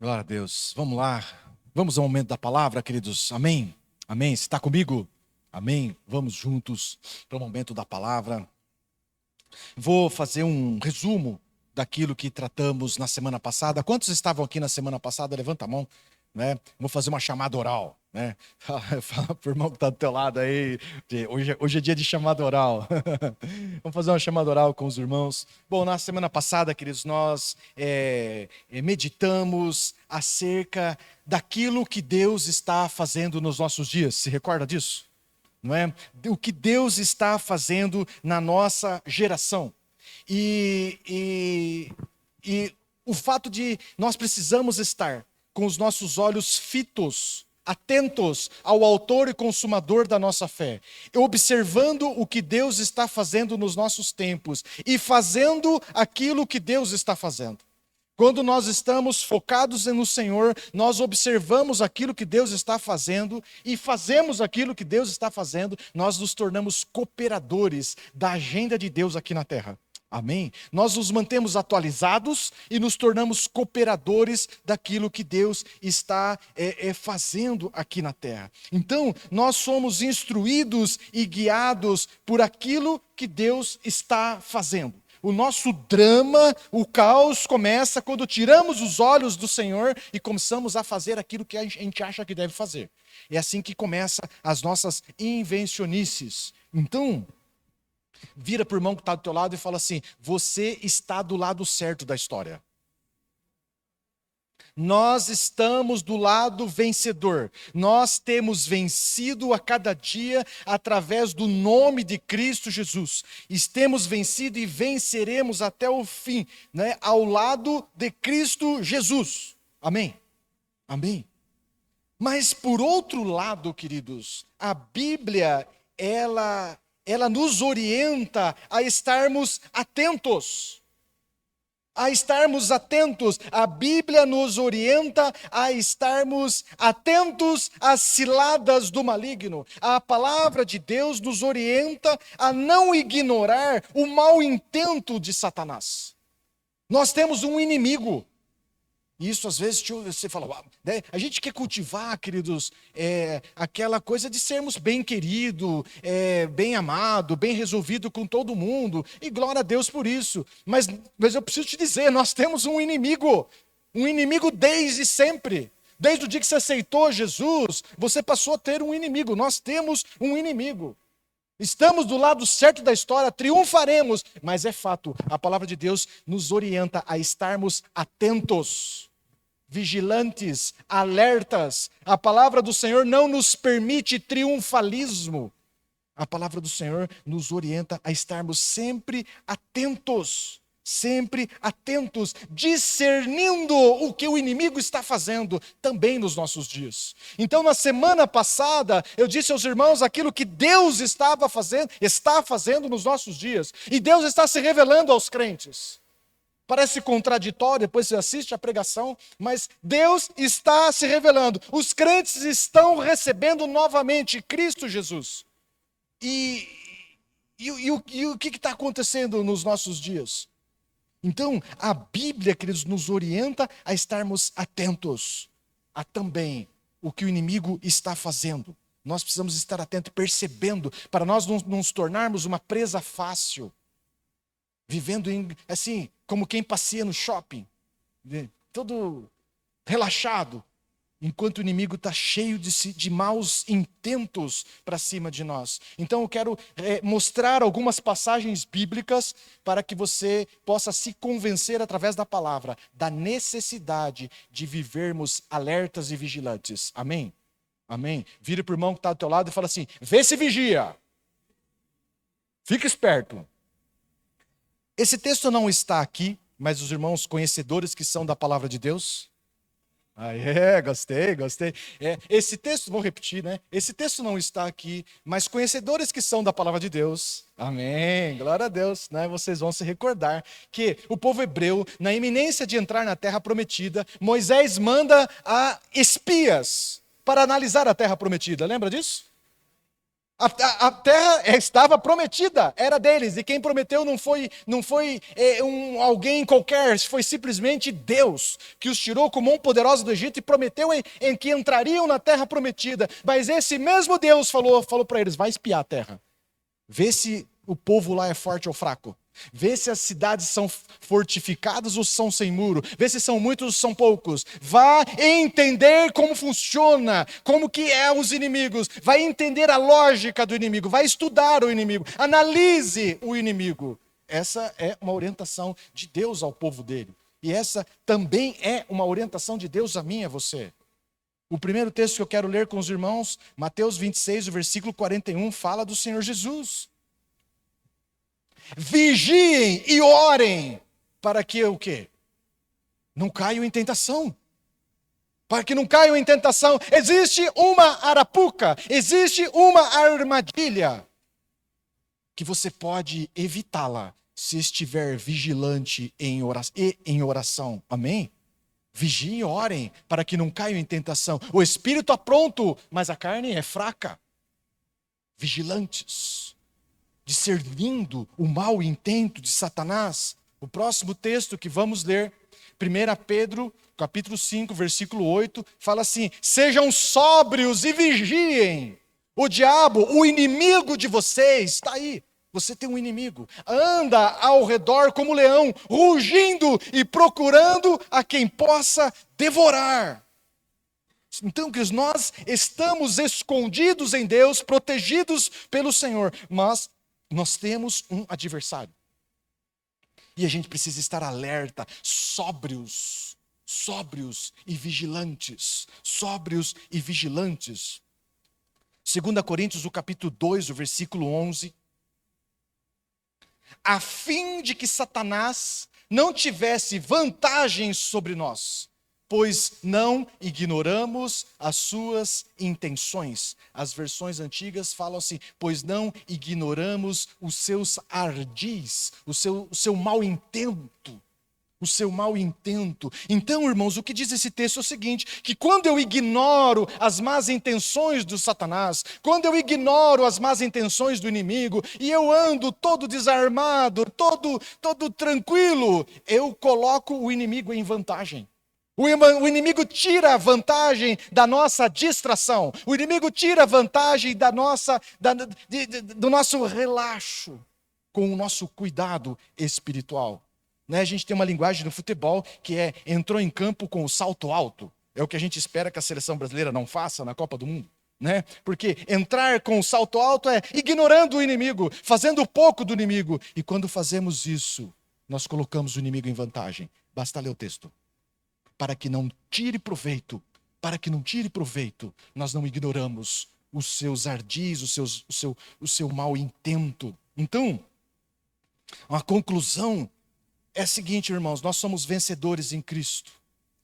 Glória a Deus. Vamos lá. Vamos ao momento da palavra, queridos. Amém? Amém? Você está comigo? Amém? Vamos juntos para o momento da palavra. Vou fazer um resumo daquilo que tratamos na semana passada. Quantos estavam aqui na semana passada? Levanta a mão. Vou fazer uma chamada oral. Fala para o irmão que está do teu lado aí. Hoje é dia de chamada oral. Vamos fazer uma chamada oral com os irmãos. Bom, na semana passada, queridos, nós meditamos acerca daquilo que Deus está fazendo nos nossos dias. Se recorda disso? Não é? O que Deus está fazendo na nossa geração. E o fato de nós precisamos estar com os nossos olhos fitos, atentos ao autor e consumador da nossa fé, observando o que Deus está fazendo nos nossos tempos e fazendo aquilo que Deus está fazendo. Quando nós estamos focados no Senhor, nós observamos aquilo que Deus está fazendo e fazemos aquilo que Deus está fazendo, nós nos tornamos cooperadores da agenda de Deus aqui na terra. Amém? Nós nos mantemos atualizados e nos tornamos cooperadores daquilo que Deus está fazendo aqui na terra. Então, nós somos instruídos e guiados por aquilo que Deus está fazendo. O nosso drama, o caos começa quando tiramos os olhos do Senhor e começamos a fazer aquilo que a gente acha que deve fazer. É assim que começam as nossas invencionices. Então, vira para o irmão que está do teu lado e fala assim: você está do lado certo da história. Nós estamos do lado vencedor. Nós temos vencido a cada dia através do nome de Cristo Jesus. Temos vencido e venceremos até o fim, ao lado de Cristo Jesus. Amém? Amém? Mas por outro lado, queridos, a Bíblia, ela nos orienta a estarmos atentos. A Bíblia nos orienta a estarmos atentos às ciladas do maligno. A palavra de Deus nos orienta a não ignorar o mau intento de Satanás. Nós temos um inimigo. Isso às vezes você fala, a gente quer cultivar, queridos, aquela coisa de sermos bem querido, bem amado, bem resolvido com todo mundo, e glória a Deus por isso. Mas eu preciso te dizer, nós temos um inimigo desde sempre. Desde o dia que você aceitou Jesus, você passou a ter um inimigo. Nós temos um inimigo. Estamos do lado certo da história, triunfaremos, mas é fato, a palavra de Deus nos orienta a estarmos atentos, vigilantes, alertas. A palavra do Senhor não nos permite triunfalismo. A palavra do Senhor nos orienta a estarmos sempre atentos, discernindo o que o inimigo está fazendo também nos nossos dias. Então, na semana passada, eu disse aos irmãos aquilo que Deus está fazendo nos nossos dias. E Deus está se revelando aos crentes. Parece contraditório, depois você assiste a pregação, mas Deus está se revelando. Os crentes estão recebendo novamente Cristo Jesus. E o que está acontecendo nos nossos dias? Então, a Bíblia, queridos, nos orienta a estarmos atentos a também o que o inimigo está fazendo. Nós precisamos estar atentos, percebendo, para nós não nos tornarmos uma presa fácil, vivendo assim, como quem passeia no shopping, todo relaxado, enquanto o inimigo está cheio de maus intentos para cima de nós. Então eu quero mostrar algumas passagens bíblicas para que você possa se convencer através da palavra da necessidade de vivermos alertas e vigilantes. Amém? Amém? Vira para o irmão que está do teu lado e fala assim: vê se vigia. Fica esperto. Esse texto não está aqui, mas os irmãos conhecedores que são da palavra de Deus... gostei. Esse texto, vou repetir, Esse texto não está aqui, mas conhecedores que são da palavra de Deus, amém, glória a Deus, vocês vão se recordar que o povo hebreu, na iminência de entrar na terra prometida, Moisés manda a espias para analisar a terra prometida, lembra disso? A terra estava prometida, era deles, e quem prometeu não foi alguém qualquer, foi simplesmente Deus, que os tirou com mão poderosa do Egito e prometeu em que entrariam na terra prometida. Mas esse mesmo Deus falou para eles: vai espiar a terra, vê se o povo lá é forte ou fraco. Vê se as cidades são fortificadas ou são sem muro. Vê se são muitos ou são poucos. Vá entender como funciona, como que é os inimigos. Vai entender a lógica do inimigo. Vai estudar o inimigo. Analise o inimigo. Essa é uma orientação de Deus ao povo dele. E essa também é uma orientação de Deus a mim e a você. O primeiro texto que eu quero ler com os irmãos, Mateus 26, o versículo 41, fala do Senhor Jesus. Vigiem e orem para que o quê? Não caiam em tentação. Para que não caiam em tentação. Existe uma arapuca, existe uma armadilha que você pode evitá-la se estiver vigilante em oração. Amém? Vigiem e orem para que não caiam em tentação. O espírito é pronto, mas a carne é fraca. Vigilantes, discernindo o mau intento de Satanás. O próximo texto que vamos ler, 1 Pedro, capítulo 5, versículo 8, fala assim: sejam sóbrios e vigiem. O diabo, o inimigo de vocês, está aí. Você tem um inimigo. Anda ao redor como leão, rugindo e procurando a quem possa devorar. Então, queridos, nós estamos escondidos em Deus, protegidos pelo Senhor, mas nós temos um adversário. E a gente precisa estar alerta, sóbrios e vigilantes. Sóbrios e vigilantes. 2 Coríntios, o capítulo 2, o versículo 11. A fim de que Satanás não tivesse vantagem sobre nós, pois não ignoramos as suas intenções. As versões antigas falam assim: pois não ignoramos os seus ardis, o seu mau intento. O seu mau intento. Então, irmãos, o que diz esse texto é o seguinte: que quando eu ignoro as más intenções do Satanás, quando eu ignoro as más intenções do inimigo, e eu ando todo desarmado, todo tranquilo, eu coloco o inimigo em vantagem. O inimigo tira a vantagem da nossa distração. O inimigo tira a vantagem do nosso relaxo com o nosso cuidado espiritual. A gente tem uma linguagem no futebol que entrou em campo com o salto alto. É o que a gente espera que a seleção brasileira não faça na Copa do Mundo. Porque entrar com o salto alto é ignorando o inimigo, fazendo pouco do inimigo. E quando fazemos isso, nós colocamos o inimigo em vantagem. Basta ler o texto. Para que não tire proveito, nós não ignoramos os seus ardis, o seu mau intento. Então, a conclusão é a seguinte, irmãos: nós somos vencedores em Cristo.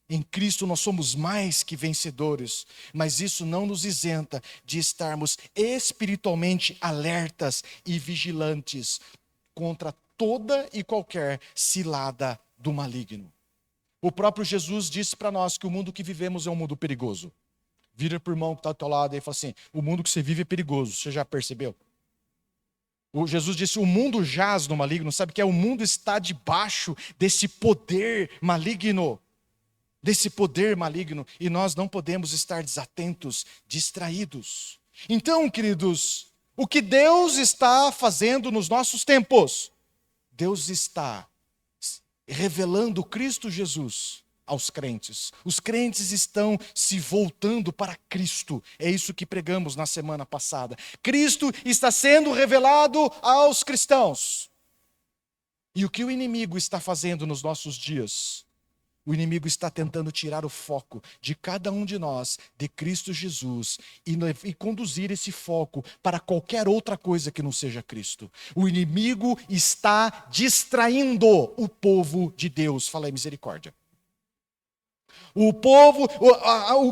Em Cristo nós somos mais que vencedores, mas isso não nos isenta de estarmos espiritualmente alertas e vigilantes contra toda e qualquer cilada do maligno. O próprio Jesus disse para nós que o mundo que vivemos é um mundo perigoso. Vira para o irmão que está ao teu lado e fala assim: o mundo que você vive é perigoso, você já percebeu? Jesus disse: o mundo jaz no maligno. Sabe que o mundo está debaixo desse poder maligno. E nós não podemos estar desatentos, distraídos. Então, queridos, o que Deus está fazendo nos nossos tempos? Deus está revelando Cristo Jesus aos crentes. Os crentes estão se voltando para Cristo. É isso que pregamos na semana passada. Cristo está sendo revelado aos cristãos. E o que o inimigo está fazendo nos nossos dias? O inimigo está tentando tirar o foco de cada um de nós, de Cristo Jesus, e conduzir esse foco para qualquer outra coisa que não seja Cristo. O inimigo está distraindo o povo de Deus. Fala aí, misericórdia. O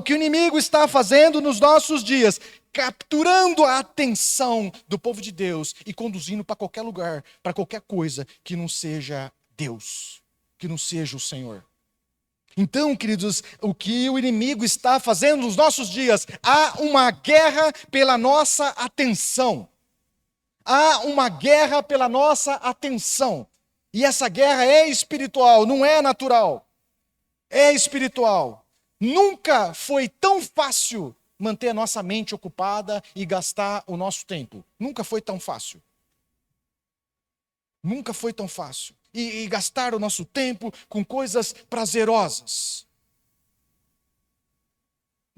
que o inimigo está fazendo nos nossos dias, capturando a atenção do povo de Deus e conduzindo para qualquer lugar, para qualquer coisa que não seja Deus, que não seja o Senhor. Então, queridos, o que o inimigo está fazendo nos nossos dias? Há uma guerra pela nossa atenção. Há uma guerra pela nossa atenção. E essa guerra é espiritual, não é natural. É espiritual. Nunca foi tão fácil manter a nossa mente ocupada e gastar o nosso tempo. Nunca foi tão fácil. Nunca foi tão fácil. E gastar o nosso tempo com coisas prazerosas.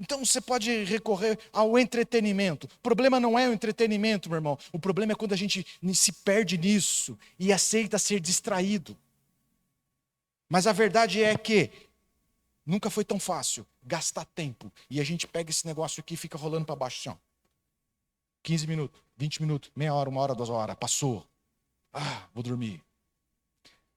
Então você pode recorrer ao entretenimento. O problema não é o entretenimento, meu irmão. O problema é quando a gente se perde nisso e aceita ser distraído. Mas a verdade é que nunca foi tão fácil gastar tempo. E a gente pega esse negócio aqui e fica rolando para baixo assim, ó. 15 minutos, 20 minutos, meia hora, 1 hora, 2 horas. Passou. Vou dormir.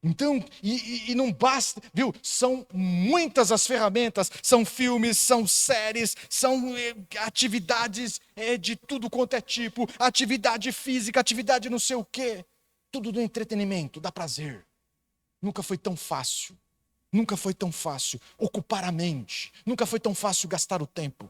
Então, e não basta, viu? São muitas as ferramentas, são filmes, são séries, são atividades de tudo quanto é tipo, atividade física, atividade não sei o quê. Tudo do entretenimento, dá prazer. Nunca foi tão fácil. Nunca foi tão fácil ocupar a mente. Nunca foi tão fácil gastar o tempo.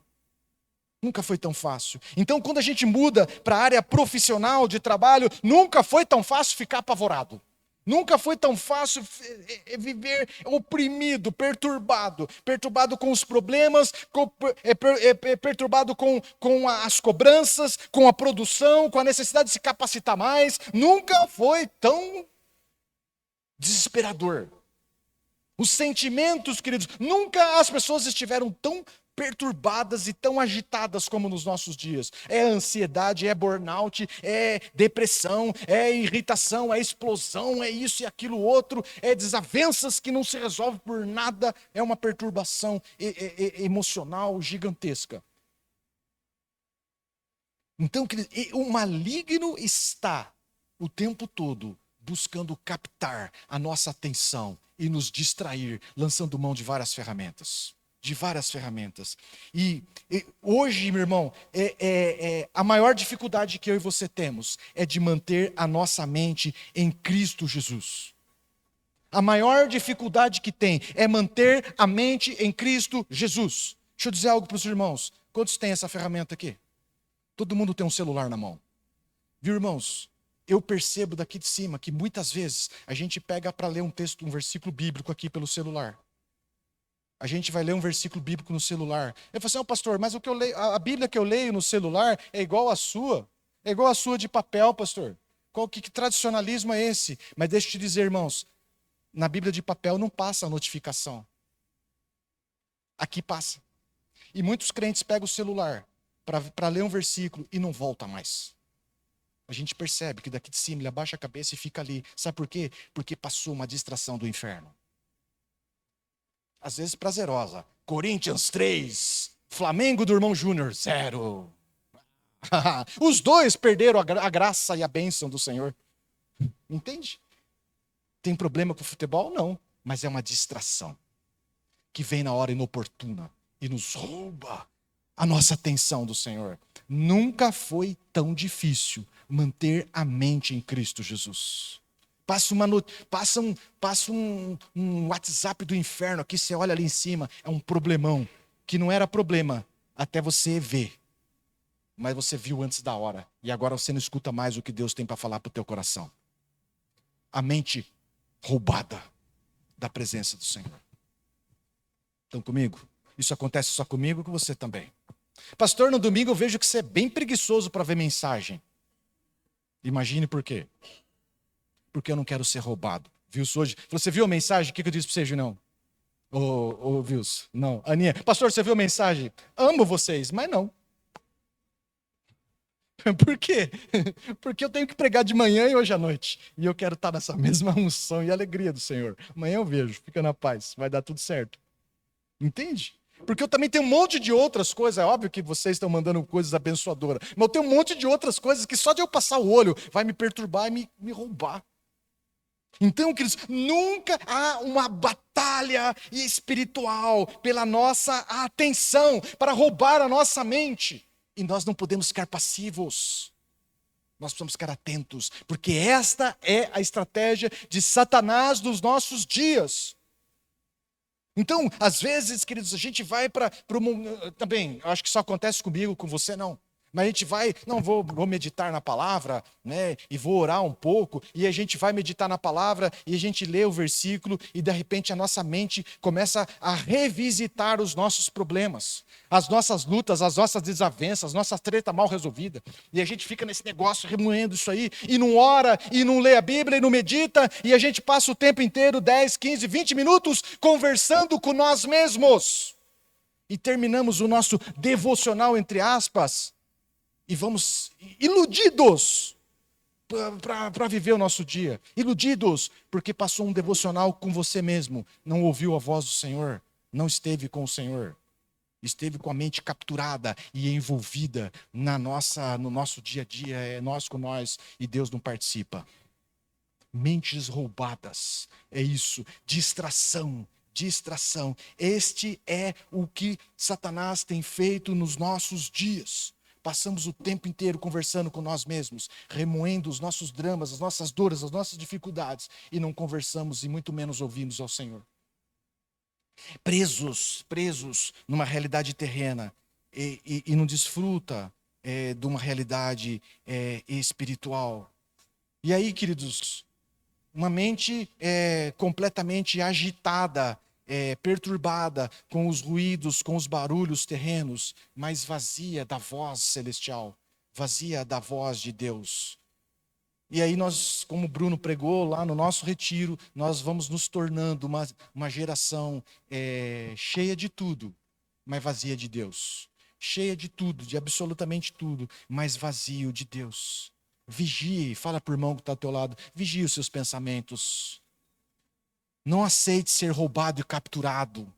Nunca foi tão fácil. Então, quando a gente muda para a área profissional de trabalho, nunca foi tão fácil ficar apavorado. Nunca foi tão fácil viver oprimido, perturbado com os problemas, perturbado com as cobranças, com a produção, com a necessidade de se capacitar mais. Nunca foi tão desesperador. Os sentimentos, queridos, nunca as pessoas estiveram tão perturbadas e tão agitadas como nos nossos dias. É ansiedade, é burnout, é depressão, é irritação, é explosão, é isso e aquilo outro, é desavenças que não se resolve por nada, é uma perturbação emocional gigantesca. Então, o maligno está o tempo todo buscando captar a nossa atenção e nos distrair, lançando mão de várias ferramentas. E hoje, meu irmão, a maior dificuldade que eu e você temos é de manter a nossa mente em Cristo Jesus. A maior dificuldade que tem é manter a mente em Cristo Jesus. Deixa eu dizer algo para os irmãos. Quantos têm essa ferramenta aqui? Todo mundo tem um celular na mão. Viu, irmãos? Eu percebo daqui de cima que muitas vezes a gente pega para ler um texto, um versículo bíblico aqui pelo celular. A gente vai ler um versículo bíblico no celular. Eu falo assim, pastor, mas o que eu leio, a Bíblia que eu leio no celular é igual à sua. É igual à sua de papel, pastor. Que tradicionalismo é esse? Mas deixa eu te dizer, irmãos, na Bíblia de papel não passa a notificação. Aqui passa. E muitos crentes pegam o celular para ler um versículo e não volta mais. A gente percebe que daqui de cima ele abaixa a cabeça e fica ali. Sabe por quê? Porque passou uma distração do inferno. Às vezes prazerosa. Corinthians 3, Flamengo do irmão Júnior 0. Os dois perderam a graça e a bênção do Senhor. Entende? Tem problema com o futebol? Não. Mas é uma distração que vem na hora inoportuna e nos rouba a nossa atenção do Senhor. Nunca foi tão difícil manter a mente em Cristo Jesus. Passa um WhatsApp do inferno aqui, você olha ali em cima, é um problemão, que não era problema até você ver. Mas você viu antes da hora, e agora você não escuta mais o que Deus tem para falar para o teu coração. A mente roubada da presença do Senhor. Estão comigo? Isso acontece só comigo ou com você também? Pastor, no domingo eu vejo que você é bem preguiçoso para ver mensagem. Imagine por quê. Porque eu não quero ser roubado. Wilson hoje, você viu a mensagem? O que eu disse para você, Junão? Ô, Wilson, não. Aninha, pastor, você viu a mensagem? Amo vocês, mas não. Por quê? Porque eu tenho que pregar de manhã e hoje à noite. E eu quero estar nessa mesma unção e alegria do Senhor. Amanhã eu vejo, fica na paz, vai dar tudo certo. Entende? Porque eu também tenho um monte de outras coisas. É óbvio que vocês estão mandando coisas abençoadoras. Mas eu tenho um monte de outras coisas que só de eu passar o olho vai me perturbar e me roubar. Então, queridos, nunca há uma batalha espiritual pela nossa atenção, para roubar a nossa mente. E nós não podemos ficar passivos. Nós precisamos ficar atentos, porque esta é a estratégia de Satanás dos nossos dias. Então, às vezes, queridos, a gente vai para o mundo. Também, eu acho que isso acontece comigo, com você não. Mas a gente vai, não, vou meditar na palavra, né? E vou orar um pouco, e a gente vai meditar na palavra, e a gente lê o versículo, e de repente a nossa mente começa a revisitar os nossos problemas, as nossas lutas, as nossas desavenças, nossa treta mal resolvida. E a gente fica nesse negócio, remoendo isso aí, e não ora, e não lê a Bíblia, e não medita, e a gente passa o tempo inteiro, 10, 15, 20 minutos, conversando com nós mesmos. E terminamos o nosso devocional, entre aspas, e vamos iludidos para viver o nosso dia. Iludidos, porque passou um devocional com você mesmo. Não ouviu a voz do Senhor. Não esteve com o Senhor. Esteve com a mente capturada e envolvida no nosso dia a dia. É nós com nós e Deus não participa. Mentes roubadas. É isso. Distração. Distração. Este é o que Satanás tem feito nos nossos dias. Passamos o tempo inteiro conversando com nós mesmos, remoendo os nossos dramas, as nossas dores, as nossas dificuldades, e não conversamos e muito menos ouvimos ao Senhor. Presos numa realidade terrena e não desfruta de uma realidade espiritual. E aí, queridos, uma mente completamente agitada, perturbada com os ruídos, com os barulhos terrenos, mas vazia da voz celestial, vazia da voz de Deus. E aí nós, como o Bruno pregou lá no nosso retiro, nós vamos nos tornando uma geração cheia de tudo, mas vazia de Deus. Cheia de tudo, de absolutamente tudo, mas vazio de Deus. Vigie, fala para o irmão que está ao teu lado, vigie os seus pensamentos. Não aceite ser roubado e capturado.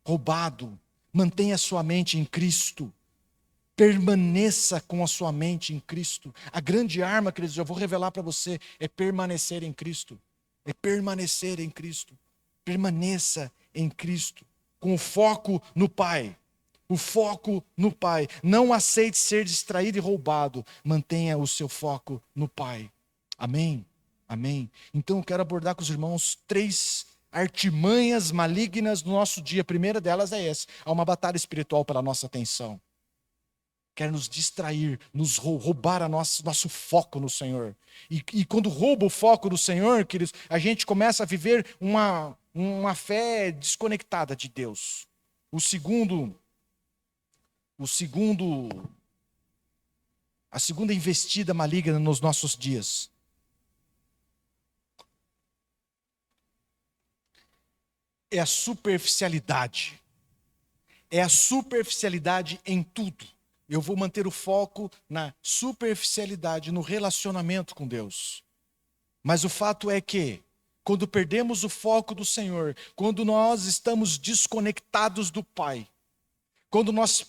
Roubado. Mantenha sua mente em Cristo. Permaneça com a sua mente em Cristo. A grande arma, queridos, eu vou revelar para você, é permanecer em Cristo. É permanecer em Cristo. Permaneça em Cristo. Com o foco no Pai. O foco no Pai. Não aceite ser distraído e roubado. Mantenha o seu foco no Pai. Amém? Amém? Então eu quero abordar com os irmãos 3 artimanhas malignas no nosso dia. A primeira delas é essa. Há uma batalha espiritual pela nossa atenção. Quer nos distrair, nos roubar nosso foco no Senhor. E quando rouba o foco do Senhor, queridos, a gente começa a viver uma fé desconectada de Deus. A segunda investida maligna nos nossos dias é a superficialidade. É a superficialidade em tudo. Eu vou manter o foco na superficialidade, no relacionamento com Deus. Mas o fato é que, quando perdemos o foco do Senhor, quando nós estamos desconectados do Pai, quando os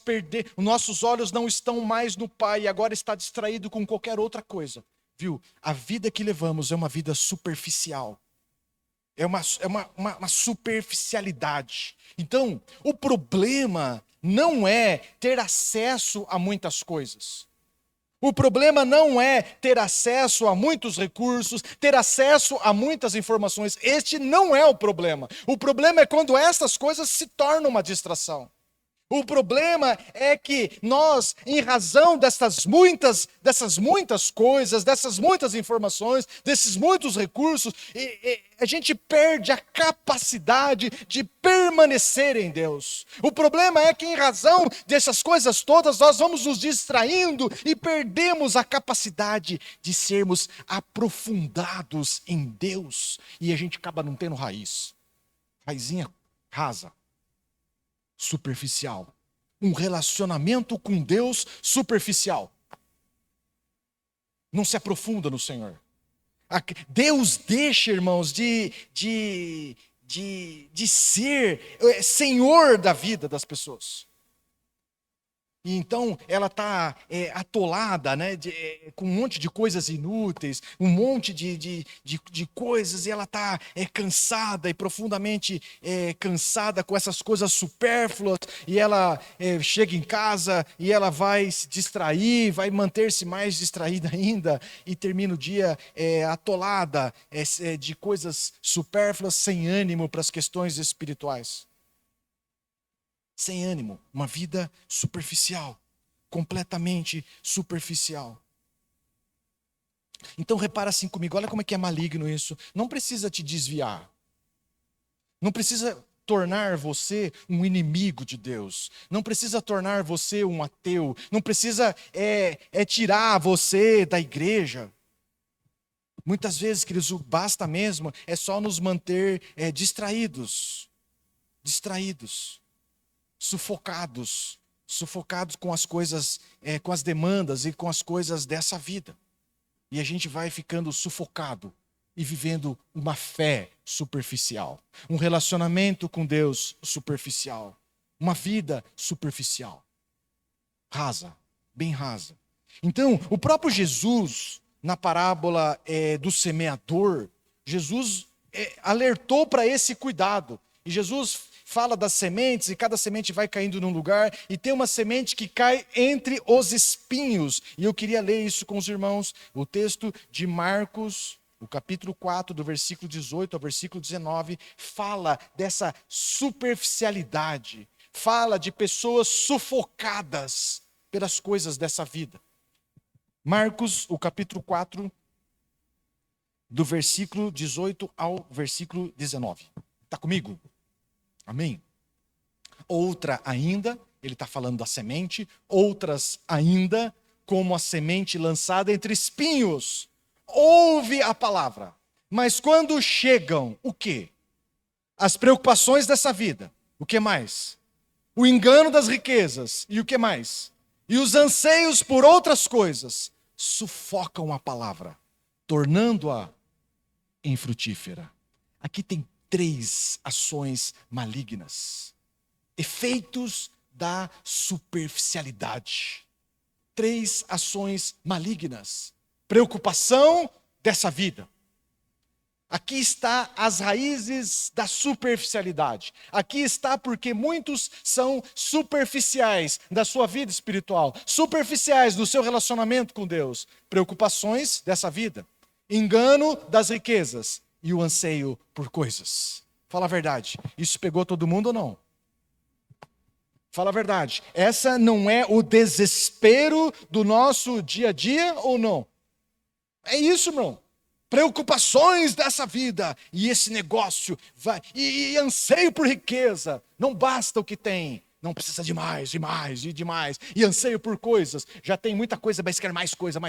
nossos olhos não estão mais no Pai e agora está distraído com qualquer outra coisa, viu? A vida que levamos é uma vida superficial. É uma superficialidade. Então, o problema não é ter acesso a muitas coisas. O problema não é ter acesso a muitos recursos, ter acesso a muitas informações. Este não é o problema. O problema é quando essas coisas se tornam uma distração. O problema é que nós, em razão dessas muitas coisas, dessas muitas informações, desses muitos recursos, a gente perde a capacidade de permanecer em Deus. O problema é que, em razão dessas coisas todas, nós vamos nos distraindo e perdemos a capacidade de sermos aprofundados em Deus. E a gente acaba não tendo raiz. Raizinha rasa. Superficial. Um relacionamento com Deus superficial. Não se aprofunda no Senhor. Deus deixa, irmãos, de ser Senhor da vida das pessoas. E então ela está atolada, né, com um monte de coisas inúteis, um monte de coisas, e ela está cansada e profundamente cansada com essas coisas supérfluas, e ela chega em casa e ela vai se distrair, vai manter-se mais distraída ainda, e termina o dia atolada de coisas supérfluas, sem ânimo para as questões espirituais. Sem ânimo, uma vida superficial, completamente superficial. Então repara assim comigo, olha como é que é maligno isso. Não precisa te desviar. Não precisa tornar você um inimigo de Deus. Não precisa tornar você um ateu. Não precisa tirar você da igreja. Muitas vezes, queridos, o basta mesmo é só nos manter distraídos. Sufocados com as coisas, com as demandas e com as coisas dessa vida. E a gente vai ficando sufocado e vivendo uma fé superficial, um relacionamento com Deus superficial, uma vida superficial, rasa, bem rasa. Então, o próprio Jesus, na parábola do semeador, Jesus alertou para esse cuidado. E Jesus fala das sementes, e cada semente vai caindo num lugar, e tem uma semente que cai entre os espinhos. E eu queria ler isso com os irmãos, o texto de Marcos, o capítulo 4, do versículo 18 ao versículo 19, fala dessa superficialidade, fala de pessoas sufocadas pelas coisas dessa vida. Marcos, o capítulo 4, do versículo 18 ao versículo 19. Está comigo? Amém? Outra ainda, ele está falando da semente, outras ainda, como a semente lançada entre espinhos, ouve a palavra, mas quando chegam, o quê? As preocupações dessa vida, o que mais? O engano das riquezas, e o que mais? E os anseios por outras coisas, sufocam a palavra, tornando-a infrutífera. Aqui tem 3 ações malignas, efeitos da superficialidade. 3 ações malignas, preocupação dessa vida. Aqui está as raízes da superficialidade. Aqui está porque muitos são superficiais da sua vida espiritual, superficiais do seu relacionamento com Deus. Preocupações dessa vida, engano das riquezas e o anseio por coisas. Fala a verdade, isso pegou todo mundo ou não? Fala a verdade, essa não é o desespero do nosso dia a dia ou não? É isso, irmão. Preocupações dessa vida, e esse negócio, e anseio por riqueza, não basta o que tem, não precisa de mais, e anseio por coisas, já tem muita coisa, mas quer mais coisa,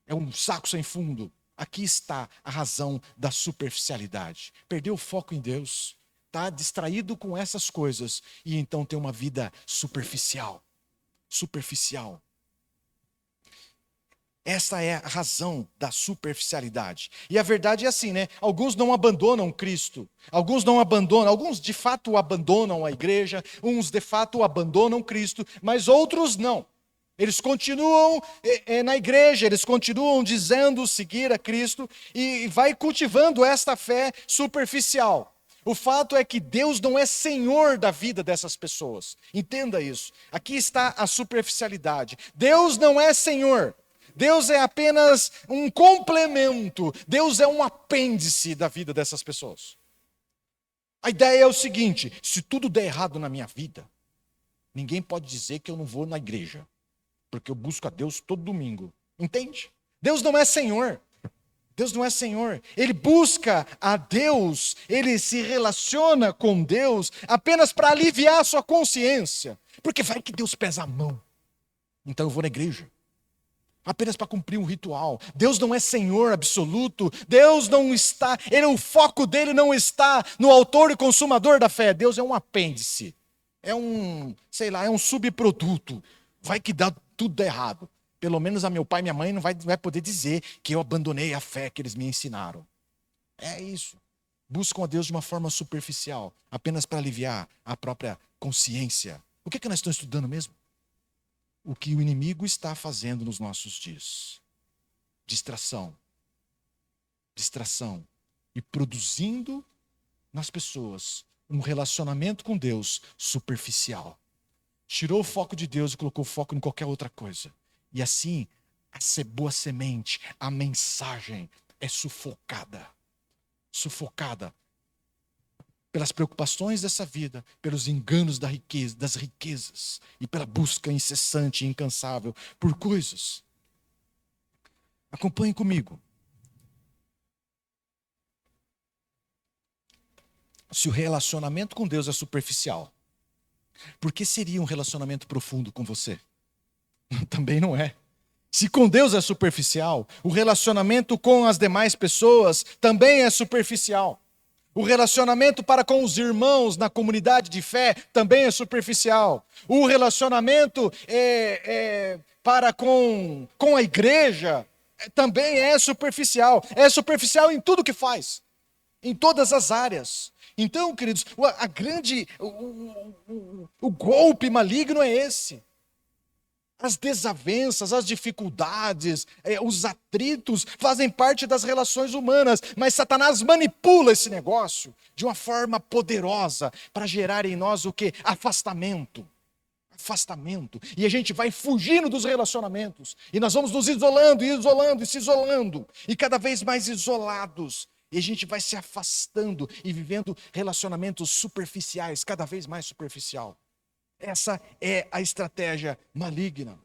é um saco sem fundo. Aqui está a razão da superficialidade. Perdeu o foco em Deus, está distraído com essas coisas, e então tem uma vida superficial. Esta é a razão da superficialidade. E a verdade é assim, né? Alguns não abandonam Cristo. Alguns de fato abandonam a igreja, uns de fato abandonam Cristo, mas outros não. Eles continuam na igreja, eles continuam dizendo seguir a Cristo e vai cultivando esta fé superficial. O fato é que Deus não é Senhor da vida dessas pessoas. Entenda isso. Aqui está a superficialidade. Deus não é Senhor. Deus é apenas um complemento. Deus é um apêndice da vida dessas pessoas. A ideia é o seguinte: se tudo der errado na minha vida, ninguém pode dizer que eu não vou na igreja, porque eu busco a Deus todo domingo. Entende? Deus não é Senhor. Deus não é Senhor. Ele busca a Deus, ele se relaciona com Deus apenas para aliviar a sua consciência. Porque vai que Deus pesa a mão. Então eu vou na igreja. Apenas para cumprir um ritual. Deus não é Senhor absoluto. Deus não está, o foco dele não está no autor e consumador da fé. Deus é um apêndice. É um subproduto. Vai que dá tudo errado. Pelo menos a meu pai e minha mãe não vai poder dizer que eu abandonei a fé que eles me ensinaram. É isso. Buscam a Deus de uma forma superficial, apenas para aliviar a própria consciência. O que nós estamos estudando mesmo? o que o inimigo está fazendo nos nossos dias. Distração. Distração. E produzindo nas pessoas um relacionamento com Deus superficial. Tirou o foco de Deus e colocou foco em qualquer outra coisa. E assim, a boa semente, a mensagem é sufocada. Sufocada pelas preocupações dessa vida, pelos enganos das riquezas e pela busca incessante e incansável por coisas. Acompanhe comigo. Se o relacionamento com Deus é superficial, por que seria um relacionamento profundo com você? Também não é. Se com Deus é superficial, o relacionamento com as demais pessoas também é superficial. O relacionamento para com os irmãos na comunidade de fé também é superficial. O relacionamento para com a igreja também é superficial. É superficial em tudo que faz, em todas as áreas. Então, queridos, o golpe maligno é esse. As desavenças, as dificuldades, os atritos fazem parte das relações humanas, mas Satanás manipula esse negócio de uma forma poderosa para gerar em nós o quê? Afastamento. Afastamento. E a gente vai fugindo dos relacionamentos. E nós vamos nos isolando, e se isolando. E cada vez mais isolados. E a gente vai se afastando e vivendo relacionamentos superficiais, cada vez mais superficial. Essa é a estratégia maligna,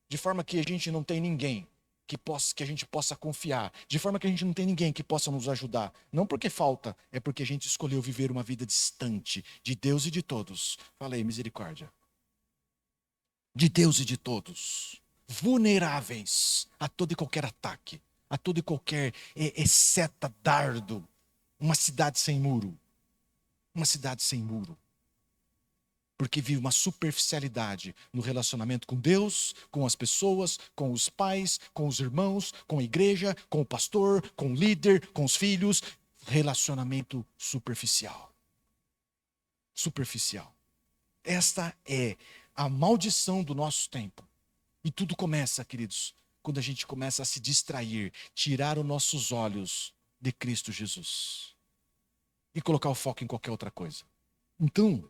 de forma que a gente não tem ninguém que a gente possa confiar, de forma que a gente não tem ninguém que possa nos ajudar. Não porque falta, é porque a gente escolheu viver uma vida distante de Deus e de todos. Falei, misericórdia. De Deus e de todos. Vulneráveis a todo e qualquer ataque, a todo e qualquer seta, dardo. Uma cidade sem muro. Uma cidade sem muro. Porque vive uma superficialidade no relacionamento com Deus, com as pessoas, com os pais, com os irmãos, com a igreja, com o pastor, com o líder, com os filhos. Relacionamento superficial. Superficial. Esta é a maldição do nosso tempo. E tudo começa, queridos, quando a gente começa a se distrair, tirar os nossos olhos de Cristo Jesus e colocar o foco em qualquer outra coisa. Então,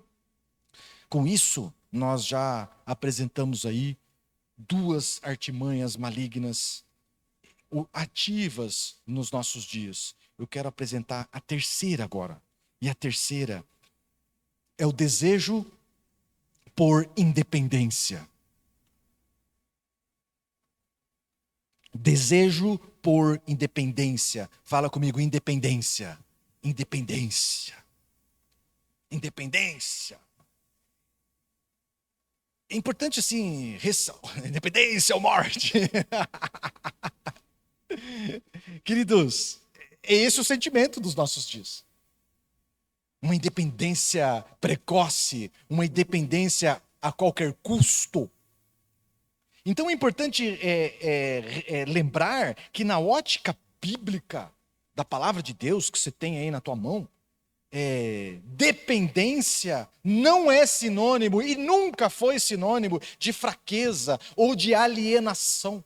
com isso, nós já apresentamos aí duas artimanhas malignas ativas nos nossos dias. Eu quero apresentar a terceira agora. E a terceira é o desejo por independência. Desejo por independência. Fala comigo, independência. Independência. Independência. É importante, assim, independência ou morte. Queridos, é esse o sentimento dos nossos dias. Uma independência precoce, uma independência a qualquer custo. Então é importante lembrar que na ótica bíblica da palavra de Deus que você tem aí na tua mão, dependência não é sinônimo e nunca foi sinônimo de fraqueza ou de alienação.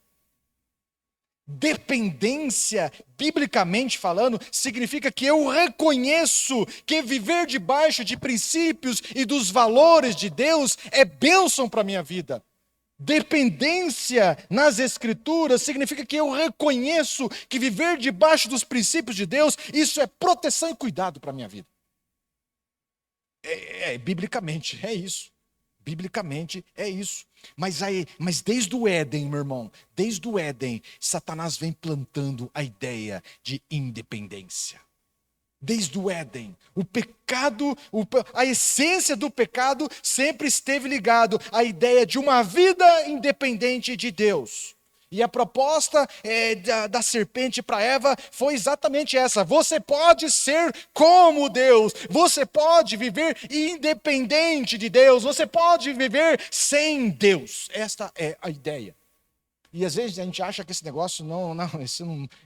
Dependência, biblicamente falando, significa que eu reconheço que viver debaixo de princípios e dos valores de Deus é bênção para a minha vida. Dependência nas Escrituras significa que eu reconheço que viver debaixo dos princípios de Deus, isso é proteção e cuidado para a minha vida. Biblicamente, é isso. Biblicamente é isso. Mas desde o Éden, meu irmão, desde o Éden, Satanás vem plantando a ideia de independência. Desde o Éden, o pecado, a essência do pecado sempre esteve ligado à ideia de uma vida independente de Deus. E a proposta da serpente para Eva foi exatamente essa. Você pode ser como Deus. Você pode viver independente de Deus. Você pode viver sem Deus. Esta é a ideia. E às vezes a gente acha que esse negócio,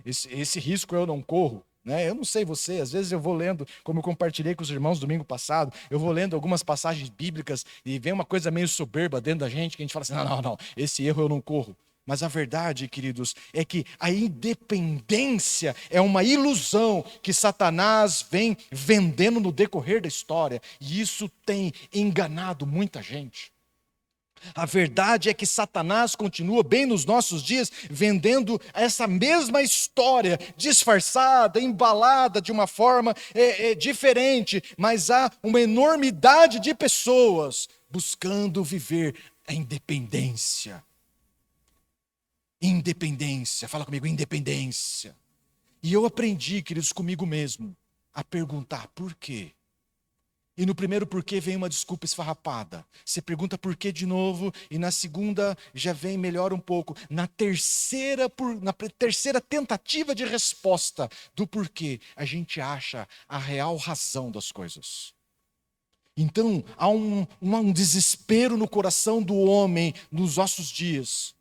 esse risco eu não corro. né? Eu não sei você, às vezes eu vou lendo, como eu compartilhei com os irmãos domingo passado, eu vou lendo algumas passagens bíblicas e vem uma coisa meio soberba dentro da gente, que a gente fala assim, não, esse erro eu não corro. Mas a verdade, queridos, é que a independência é uma ilusão que Satanás vem vendendo no decorrer da história, e isso tem enganado muita gente. A verdade é que Satanás continua bem nos nossos dias vendendo essa mesma história, disfarçada, embalada de uma forma diferente, mas há uma enormidade de pessoas buscando viver a independência. Independência, fala comigo, independência. E eu aprendi, queridos, comigo mesmo, a perguntar por quê. E no primeiro porquê vem uma desculpa esfarrapada. Você pergunta por quê de novo, e na segunda já vem melhor um pouco. Na terceira tentativa de resposta do porquê, a gente acha a real razão das coisas. Então, há um desespero no coração do homem nos nossos dias,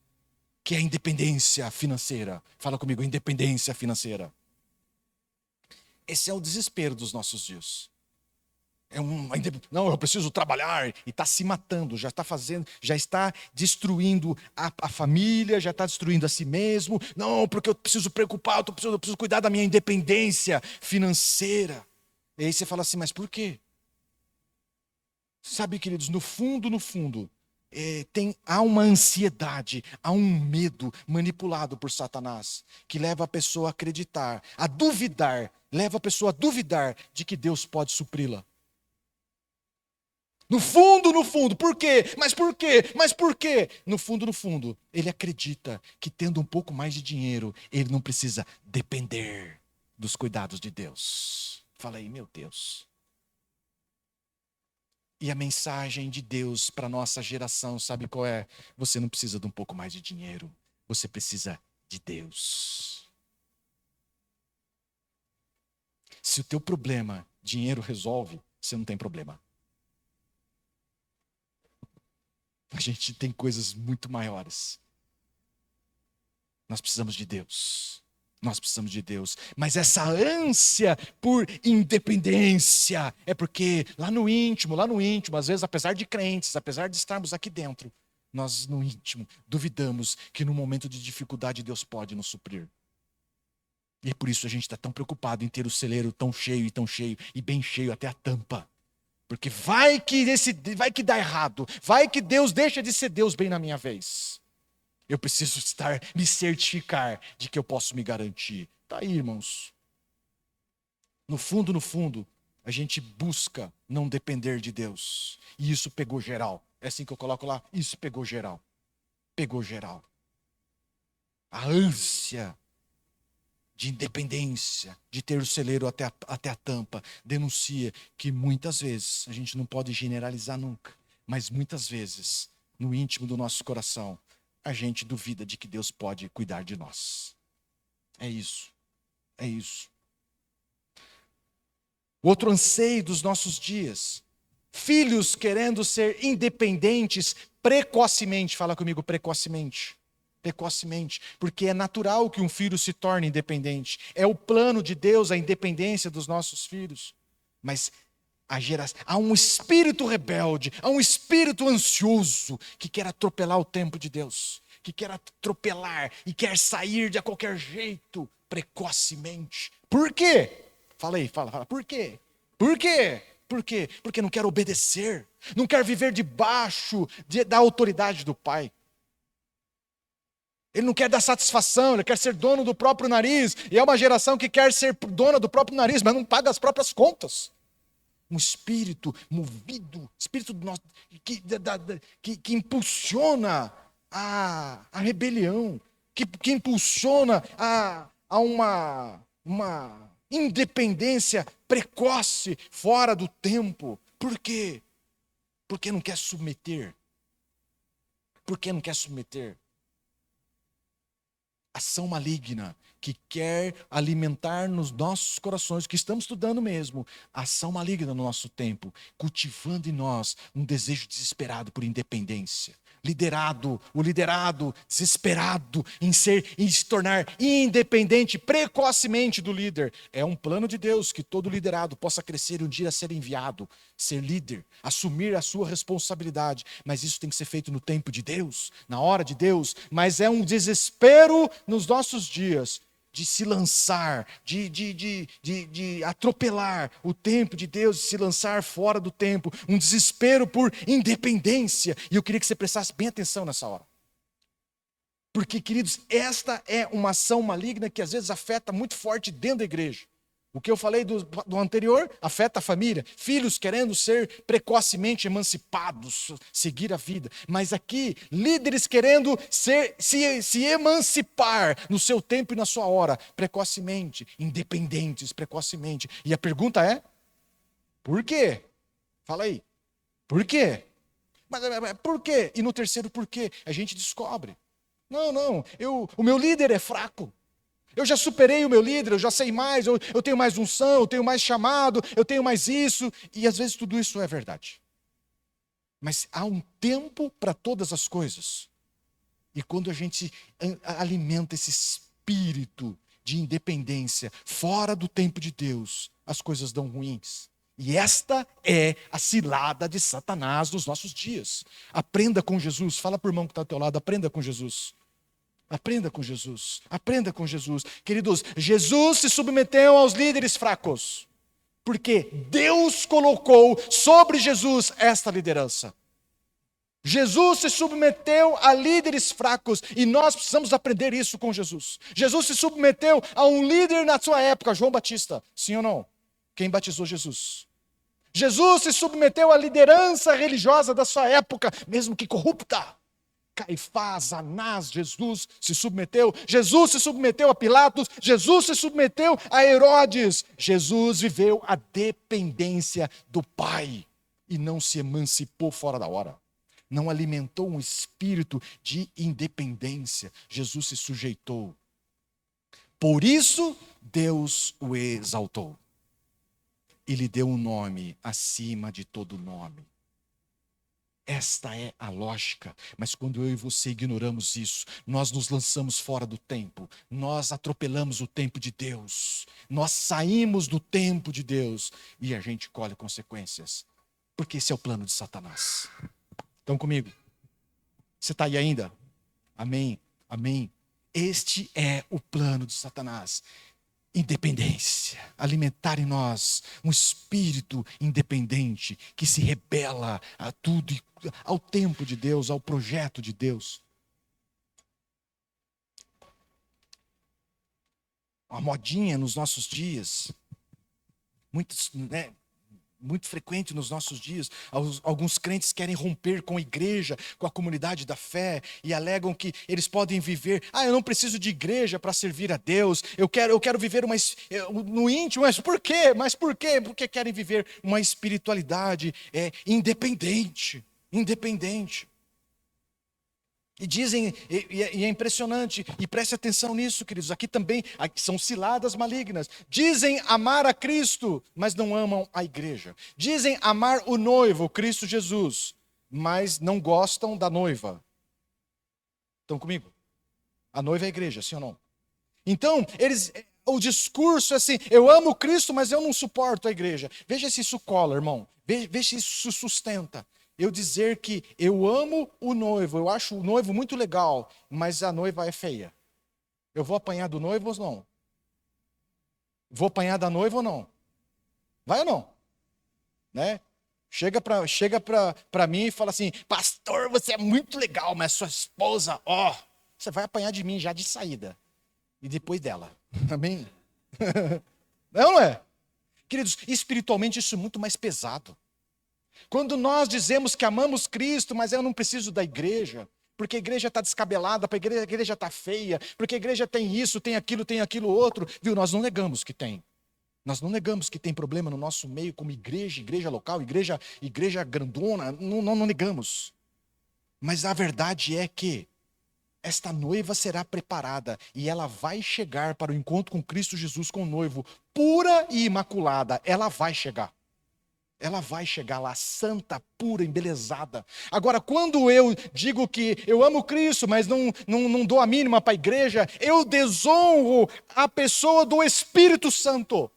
que é a independência financeira. Fala comigo, independência financeira. Esse é o desespero dos nossos dias. Não, eu preciso trabalhar, e está se matando, já está destruindo a família, já está destruindo a si mesmo. Não, porque eu preciso preocupar, eu preciso cuidar da minha independência financeira. E aí você fala assim, mas por quê? Sabe, queridos, no fundo, há uma ansiedade, há um medo manipulado por Satanás, que leva a pessoa a acreditar, a duvidar, leva a pessoa a duvidar de que Deus pode supri-la. No fundo, por quê? Mas por quê? Mas por quê? No fundo, ele acredita que tendo um pouco mais de dinheiro, ele não precisa depender dos cuidados de Deus. Fala aí, meu Deus. E a mensagem de Deus para a nossa geração, sabe qual é? Você não precisa de um pouco mais de dinheiro, você precisa de Deus. Se o teu problema, dinheiro resolve, você não tem problema. A gente tem coisas muito maiores. Nós precisamos de Deus. Nós precisamos de Deus. Mas essa ânsia por independência é porque lá no íntimo, às vezes, apesar de crentes, apesar de estarmos aqui dentro, nós no íntimo duvidamos que no momento de dificuldade Deus pode nos suprir. E é por isso a gente está tão preocupado em ter o celeiro tão cheio, e bem cheio até a tampa. Porque vai que dá errado, vai que Deus deixa de ser Deus bem na minha vez. Eu preciso me certificar de que eu posso me garantir. Tá aí, irmãos. No fundo, a gente busca não depender de Deus. E isso pegou geral. É assim que eu coloco lá, isso pegou geral. Pegou geral. A ânsia de independência, de ter o celeiro até a tampa, denuncia que muitas vezes, a gente não pode generalizar nunca, mas muitas vezes, no íntimo do nosso coração, a gente duvida de que Deus pode cuidar de nós. É isso. O outro anseio dos nossos dias, filhos querendo ser independentes precocemente, fala comigo, precocemente, porque é natural que um filho se torne independente. É o plano de Deus a independência dos nossos filhos. Mas há um espírito rebelde, há um espírito ansioso que quer atropelar o tempo de Deus, que quer atropelar e quer sair de qualquer jeito, precocemente. Por quê? Fala aí, fala. Por quê? Por quê? Porque não quer obedecer, não quer viver debaixo da autoridade do pai. Ele não quer dar satisfação, ele quer ser dono do próprio nariz. E é uma geração que quer ser dona do próprio nariz, mas não paga as próprias contas. Um espírito movido, espírito que impulsiona a rebelião, que impulsiona a uma independência precoce, fora do tempo. Por quê? Porque não quer submeter. Ação maligna que quer alimentar nos nossos corações, que estamos estudando mesmo, ação maligna no nosso tempo, cultivando em nós um desejo desesperado por independência, o liderado desesperado em se tornar independente precocemente do líder. É um plano de Deus que todo liderado possa crescer e um dia ser enviado, ser líder, assumir a sua responsabilidade. Mas isso tem que ser feito no tempo de Deus, na hora de Deus. Mas é um desespero nos nossos dias de se lançar, de atropelar o tempo de Deus, de se lançar fora do tempo, um desespero por independência. E eu queria que você prestasse bem atenção nessa hora. Porque, queridos, esta é uma ação maligna que às vezes afeta muito forte dentro da igreja. O que eu falei do anterior afeta a família. Filhos querendo ser precocemente emancipados, seguir a vida. Mas aqui, líderes querendo se emancipar no seu tempo e na sua hora, precocemente, independentes, precocemente. E a pergunta é, por quê? Fala aí, por quê? Mas por quê? E no terceiro por quê? A gente descobre. Não, o meu líder é fraco. Eu já superei o meu líder, eu já sei mais, eu tenho mais unção, eu tenho mais chamado, eu tenho mais isso. E às vezes tudo isso é verdade. Mas há um tempo para todas as coisas. E quando a gente alimenta esse espírito de independência fora do tempo de Deus, as coisas dão ruins. E esta é a cilada de Satanás nos nossos dias. Aprenda com Jesus. Fala para o irmão que está ao teu lado, aprenda com Jesus. Aprenda com Jesus, aprenda com Jesus. Queridos, Jesus se submeteu aos líderes fracos, porque Deus colocou sobre Jesus esta liderança. Jesus se submeteu a líderes fracos e nós precisamos aprender isso com Jesus. Jesus se submeteu a um líder na sua época, João Batista, sim ou não? Quem batizou Jesus? Jesus se submeteu à liderança religiosa da sua época, mesmo que corrupta. Caifás, Anás, Jesus se submeteu a Pilatos, Jesus se submeteu a Herodes. Jesus viveu a dependência do Pai e não se emancipou fora da hora. Não alimentou um espírito de independência. Jesus se sujeitou. Por isso, Deus o exaltou e lhe deu um nome acima de todo nome. Esta é a lógica, mas quando eu e você ignoramos isso, nós nos lançamos fora do tempo, nós atropelamos o tempo de Deus, nós saímos do tempo de Deus e a gente colhe consequências, porque esse é o plano de Satanás. Estão comigo? Você está aí ainda? Amém, amém. Este é o plano de Satanás. Independência, alimentar em nós um espírito independente que se rebela a tudo, ao tempo de Deus, ao projeto de Deus. Uma modinha nos nossos dias, muito frequente nos nossos dias, alguns crentes querem romper com a igreja, com a comunidade da fé, e alegam que eles podem viver, eu não preciso de igreja para servir a Deus, eu quero viver no íntimo, mas por quê? Porque querem viver uma espiritualidade independente. E dizem, e é impressionante, e preste atenção nisso, queridos, aqui também são ciladas malignas. Dizem amar a Cristo, mas não amam a igreja. Dizem amar o noivo, Cristo Jesus, mas não gostam da noiva. Estão comigo? A noiva é a igreja, sim ou não? Então, o discurso é assim, eu amo Cristo, mas eu não suporto a igreja. Veja se isso cola, irmão. Veja se isso sustenta. Eu dizer que eu amo o noivo, eu acho o noivo muito legal, mas a noiva é feia. Eu vou apanhar do noivo ou não? Vou apanhar da noiva ou não? Vai ou não? Né? Chega para mim e fala assim, pastor, você é muito legal, mas sua esposa, você vai apanhar de mim já de saída. E depois dela. Amém? Não é? Queridos, espiritualmente isso é muito mais pesado. Quando nós dizemos que amamos Cristo, mas eu não preciso da igreja, porque a igreja está descabelada, porque a igreja está feia, porque a igreja tem isso, tem aquilo outro, viu? Nós não negamos que tem. Nós não negamos que tem problema no nosso meio como igreja local, igreja grandona, não negamos. Mas a verdade é que esta noiva será preparada e ela vai chegar para o encontro com Cristo Jesus, com o noivo, pura e imaculada. Ela vai chegar. Ela vai chegar lá santa, pura, embelezada. Agora, quando eu digo que eu amo Cristo, mas não dou a mínima para a igreja, eu desonro a pessoa do Espírito Santo.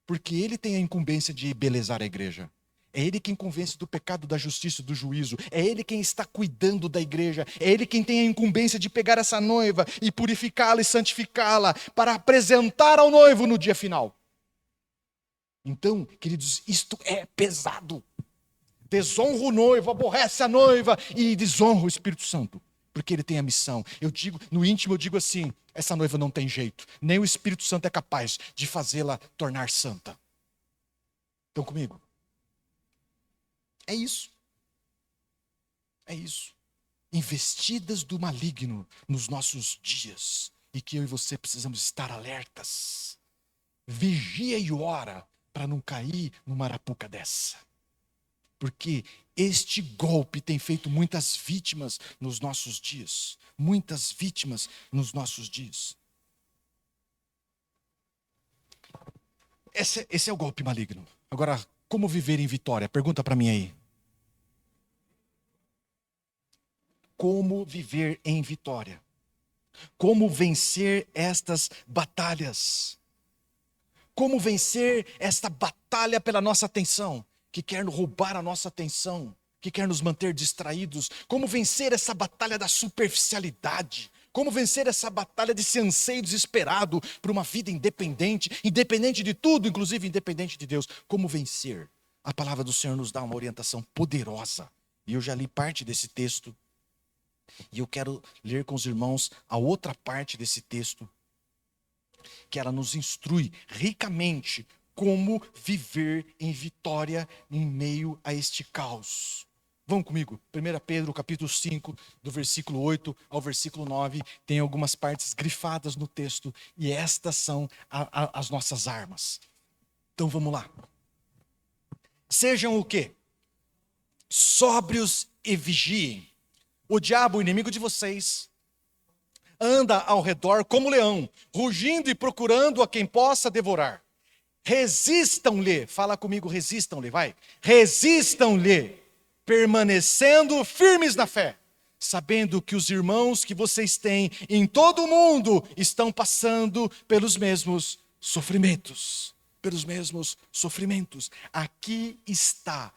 Porque ele tem a incumbência de embelezar a igreja. É ele quem convence do pecado, da justiça, do juízo. É ele quem está cuidando da igreja. É ele quem tem a incumbência de pegar essa noiva e purificá-la e santificá-la para apresentar ao noivo no dia final. Então, queridos, isto é pesado. Desonra o noivo, aborrece a noiva e desonra o Espírito Santo, porque ele tem a missão. Eu digo, no íntimo eu digo assim, essa noiva não tem jeito, nem o Espírito Santo é capaz de fazê-la tornar santa. Estão comigo? É isso. É isso. Investidas do maligno nos nossos dias, e que eu e você precisamos estar alertas. Vigia e ora, para não cair numa arapuca dessa. Porque este golpe tem feito muitas vítimas nos nossos dias. Muitas vítimas nos nossos dias. Esse é o golpe maligno. Agora, como viver em vitória? Pergunta para mim aí. Como viver em vitória? Como vencer estas batalhas? Como vencer esta batalha pela nossa atenção, que quer roubar a nossa atenção, que quer nos manter distraídos? Como vencer essa batalha da superficialidade? Como vencer essa batalha desse anseio desesperado por uma vida independente, independente de tudo, inclusive independente de Deus? Como vencer? A palavra do Senhor nos dá uma orientação poderosa. E eu já li parte desse texto, e eu quero ler com os irmãos a outra parte desse texto, que ela nos instrui ricamente como viver em vitória em meio a este caos. Vão comigo, 1 Pedro capítulo 5, do versículo 8 ao versículo 9, tem algumas partes grifadas no texto, e estas são as nossas armas. Então vamos lá. Sejam o quê? Sóbrios e vigiem. O diabo, o inimigo de vocês, anda ao redor como leão, rugindo e procurando a quem possa devorar. Resistam-lhe, fala comigo, resistam-lhe, vai. Resistam-lhe, permanecendo firmes na fé, sabendo que os irmãos que vocês têm em todo o mundo estão passando pelos mesmos sofrimentos. Pelos mesmos sofrimentos. Aqui está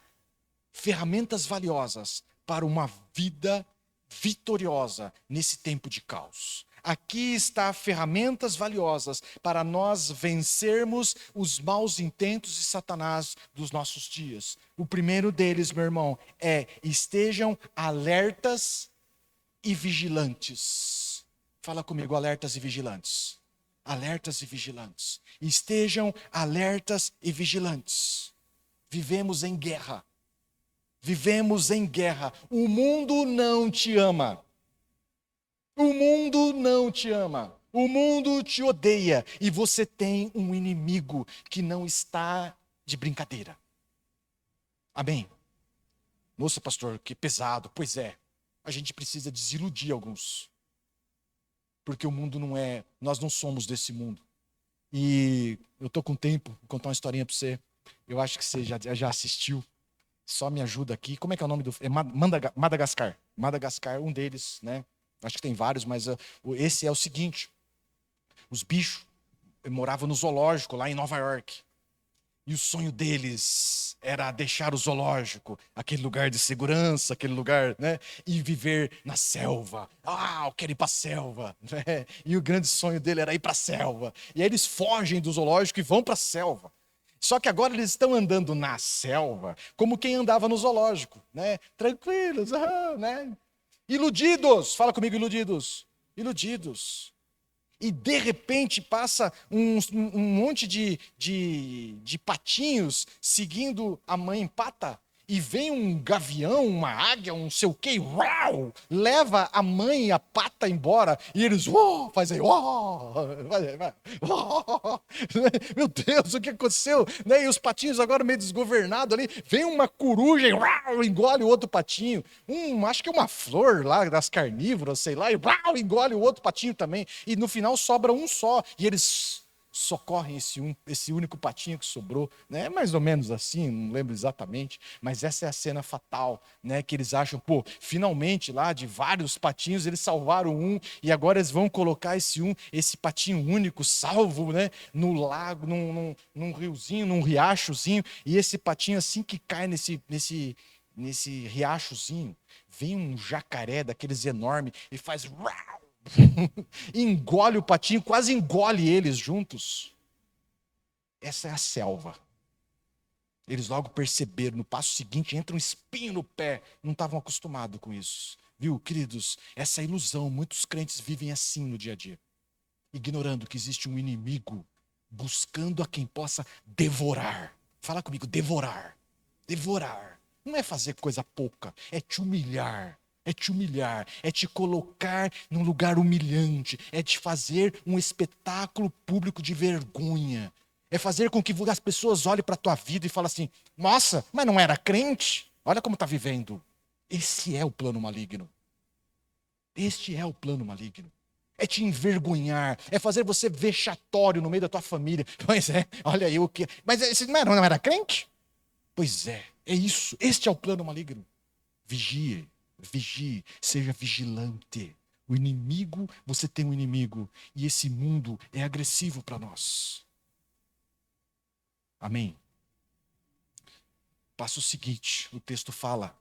ferramentas valiosas para uma vida vitoriosa nesse tempo de caos. Aqui está ferramentas valiosas para nós vencermos os maus intentos de Satanás dos nossos dias. O primeiro deles, meu irmão, é: estejam alertas e vigilantes. Fala comigo, alertas e vigilantes. Alertas e vigilantes. Estejam alertas e vigilantes. Vivemos em guerra. Vivemos em guerra. O mundo não te ama. O mundo não te ama. O mundo te odeia. E você tem um inimigo que não está de brincadeira. Amém? Nossa, pastor, que pesado. Pois é. A gente precisa desiludir alguns. Porque o mundo não é... Nós não somos desse mundo. E eu estou com tempo. Vou contar uma historinha para você. Eu acho que você já assistiu. Só me ajuda aqui. Como é que é o nome do... É Madagascar. Madagascar, um deles, né? Acho que tem vários, mas esse é o seguinte. Os bichos moravam no zoológico lá em Nova York. E o sonho deles era deixar o zoológico, aquele lugar de segurança, aquele lugar, né? E viver na selva. Ah, eu quero ir para a selva. Né? E o grande sonho dele era ir para a selva. E aí eles fogem do zoológico e vão para a selva. Só que agora eles estão andando na selva como quem andava no zoológico, né? Tranquilos, né? Iludidos, fala comigo, iludidos. Iludidos. E de repente passa um monte de patinhos seguindo a mãe pata. E vem um gavião, uma águia, um sei o quê, uau, leva a mãe e a pata embora. E eles, fazem, meu Deus, o que aconteceu? Né? E os patinhos agora meio desgovernados ali. Vem uma coruja e engole o outro patinho. Acho que é uma flor lá das carnívoras, sei lá, e engole o outro patinho também. E no final sobra um só. E eles socorrem esse único patinho que sobrou, né? É mais ou menos assim, não lembro exatamente, mas essa é a cena fatal, né? Que eles acham, pô, finalmente lá de vários patinhos eles salvaram um e agora eles vão colocar esse patinho único, salvo, né? No lago, num riozinho, num riachozinho, e esse patinho assim que cai nesse riachozinho, vem um jacaré daqueles enormes e faz engole o patinho, quase engole eles juntos. Essa é a selva. Eles logo perceberam, no passo seguinte, entra um espinho no pé. Não estavam acostumados com isso. Viu, queridos? Essa ilusão, muitos crentes vivem assim no dia a dia. Ignorando que existe um inimigo buscando a quem possa devorar. Fala comigo, devorar. Devorar. Não é fazer coisa pouca, é te humilhar. É te humilhar, é te colocar num lugar humilhante, é te fazer um espetáculo público de vergonha. É fazer com que as pessoas olhem para a tua vida e falem assim, nossa, mas não era crente? Olha como está vivendo. Esse é o plano maligno. Este é o plano maligno. É te envergonhar, é fazer você vexatório no meio da tua família. Pois é, olha aí o que... Mas esse não era crente? Pois é isso. Este é o plano maligno. Vigie. Vigie, seja vigilante. O inimigo, você tem um inimigo. E esse mundo é agressivo para nós. Amém? Passo seguinte, o texto fala: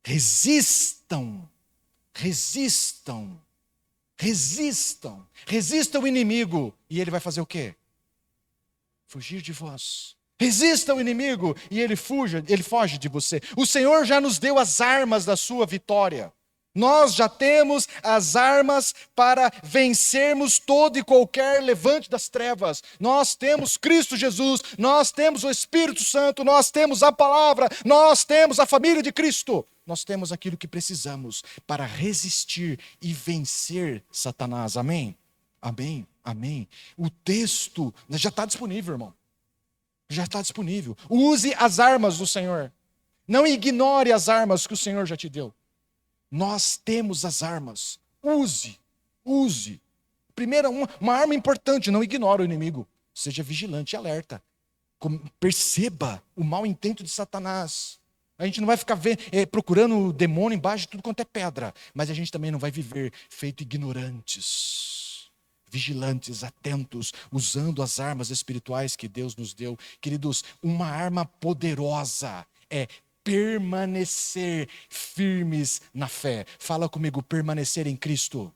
resistam, resistam, resistam, resistam o inimigo. E ele vai fazer o quê? Fugir de vós. Resista ao inimigo e ele foge de você. O Senhor já nos deu as armas da sua vitória. Nós já temos as armas para vencermos todo e qualquer levante das trevas. Nós temos Cristo Jesus, nós temos o Espírito Santo, nós temos a palavra, nós temos a família de Cristo. Nós temos aquilo que precisamos para resistir e vencer Satanás. Amém? Amém? Amém? O texto já está disponível, irmão. Já está disponível. Use as armas do Senhor. Não ignore as armas que o Senhor já te deu. Nós temos as armas. Use. Primeira, uma arma importante, não ignore o inimigo. Seja vigilante e alerta. Perceba o mau intento de Satanás. A gente não vai ficar procurando o demônio embaixo de tudo quanto é pedra. Mas a gente também não vai viver feito ignorantes. Vigilantes, atentos, usando as armas espirituais que Deus nos deu. Queridos, uma arma poderosa é permanecer firmes na fé. Fala comigo, permanecer em Cristo.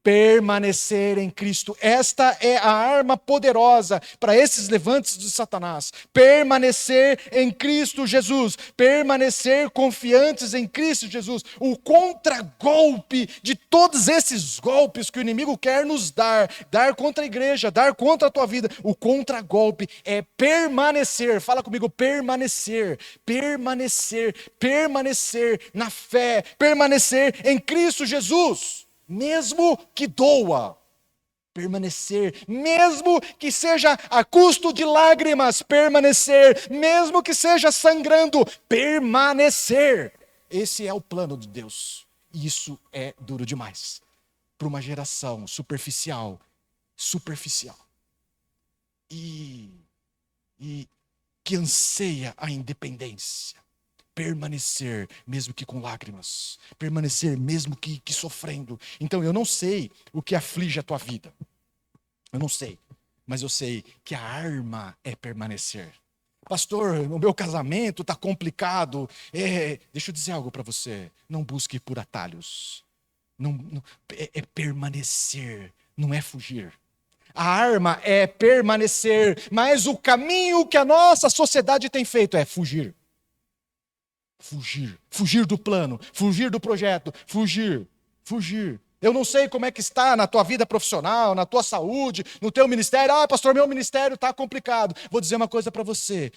Permanecer em Cristo. Esta é a arma poderosa para esses levantes de Satanás. Permanecer em Cristo Jesus. Permanecer confiantes em Cristo Jesus. O contragolpe de todos esses golpes que o inimigo quer nos dar contra a igreja, dar contra a tua vida. O contragolpe é permanecer. Fala comigo, permanecer. Permanecer na fé. Permanecer em Cristo Jesus. Mesmo que doa, permanecer, mesmo que seja a custo de lágrimas, permanecer, mesmo que seja sangrando, permanecer. Esse é o plano de Deus. E isso é duro demais para uma geração superficial e que anseia a independência. Permanecer, mesmo que com lágrimas. Permanecer, mesmo que sofrendo. Então, eu não sei o que aflige a tua vida. Eu não sei. Mas eu sei que a arma é permanecer. Pastor, o meu casamento está complicado. Deixa eu dizer algo para você. Não busque por atalhos. É permanecer, não é fugir. A arma é permanecer. Mas o caminho que a nossa sociedade tem feito é fugir. Fugir do plano, fugir do projeto, fugir. Eu não sei como é que está na tua vida profissional, na tua saúde, no teu ministério. Pastor, meu ministério está complicado. Vou dizer uma coisa para você.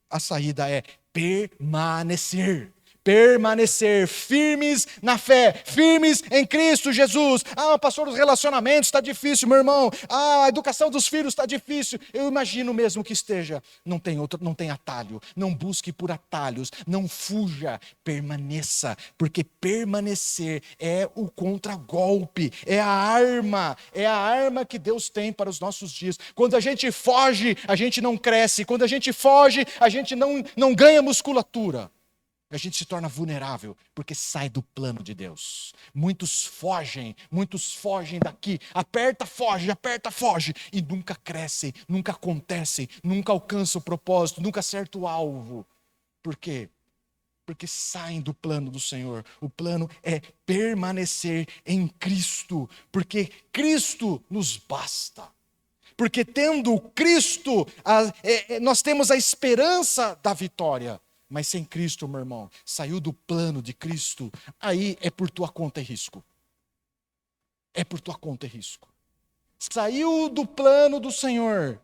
A saída é permanecer. Permanecer firmes na fé, firmes em Cristo Jesus. Ah, pastor, os relacionamentos está difícil, meu irmão. Ah, a educação dos filhos está difícil. Eu imagino mesmo que esteja. Não tem atalho. Não busque por atalhos. Não fuja. Permaneça, porque permanecer é o contragolpe, é a arma que Deus tem para os nossos dias. Quando a gente foge, a gente não cresce. Quando a gente foge, a gente não ganha musculatura. A gente se torna vulnerável, porque sai do plano de Deus. Muitos fogem daqui, aperta, foge, e nunca crescem, nunca acontecem, nunca alcançam o propósito, nunca acertam o alvo. Por quê? Porque saem do plano do Senhor. O plano é permanecer em Cristo, porque Cristo nos basta. Porque tendo Cristo, nós temos a esperança da vitória. Mas sem Cristo, meu irmão, saiu do plano de Cristo, aí é por tua conta e risco. É por tua conta e risco. Saiu do plano do Senhor,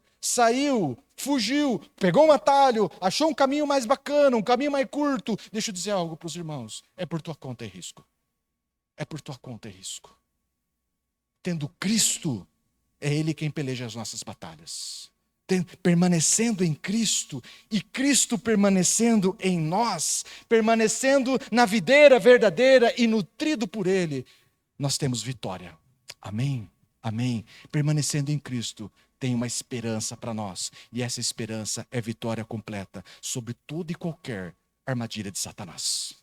fugiu, pegou um atalho, achou um caminho mais bacana, um caminho mais curto. Deixa eu dizer algo para os irmãos, é por tua conta e risco. É por tua conta e risco. Tendo Cristo, é Ele quem peleja as nossas batalhas. Permanecendo em Cristo, e Cristo permanecendo em nós, permanecendo na videira verdadeira e nutrido por Ele, nós temos vitória. Amém? Amém. Permanecendo em Cristo, tem uma esperança para nós, e essa esperança é vitória completa sobre toda e qualquer armadilha de Satanás.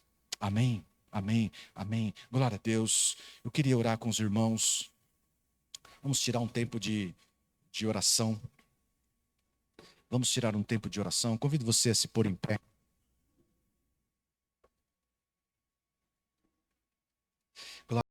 Amém? Amém? Amém. Glória a Deus. Eu queria orar com os irmãos. Vamos tirar um tempo de oração. Vamos tirar um tempo de oração. Convido você a se pôr em pé.